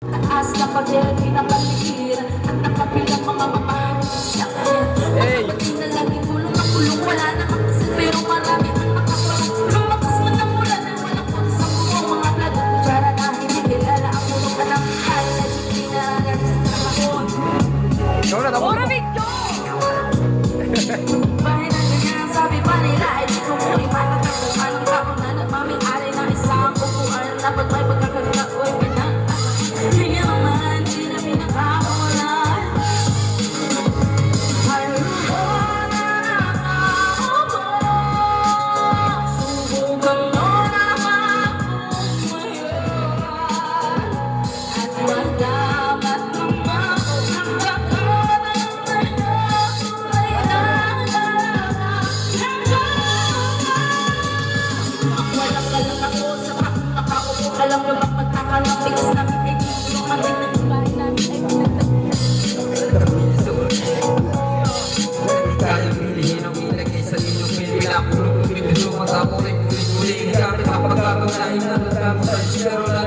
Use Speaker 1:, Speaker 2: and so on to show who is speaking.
Speaker 1: Taas na pader, pinapaligiran at nakapilang mga mamahan sa kanya. Kapatid na laging kulong na kulong, wala namang kasi pero marami ang nakaparang. Lumakas man ang mula na walang punta sa buong mga plato. Kutsara na hindi kilala ang mulong anak. Kaya na disiplina na sa kahon.
Speaker 2: Ora Victor!
Speaker 1: Bahay na ganyan, sabi pa nila ay di ko muli matatagpuan. Anong tao na nagmaming-ari ng isang upuan. Dapat may pagkakagawa ko'y pinag. Kaya naman, di na pinakakulan. Mayroon na nakaupo. Subukan mo naman kung mahirap. At madapat naman ang kakaroon na kulay na dalaga. Ang walang galang ako sa makakaupo. Alam mo bang magkakalang bigas namin ay di lumating na yung bahay namin ay
Speaker 3: Kayang pilihin ang ilagay sa inyong pinilapulong. Pinilong matapos ay puli-puli. Gamit ang pagkakaunahin na natapos sa iskaro na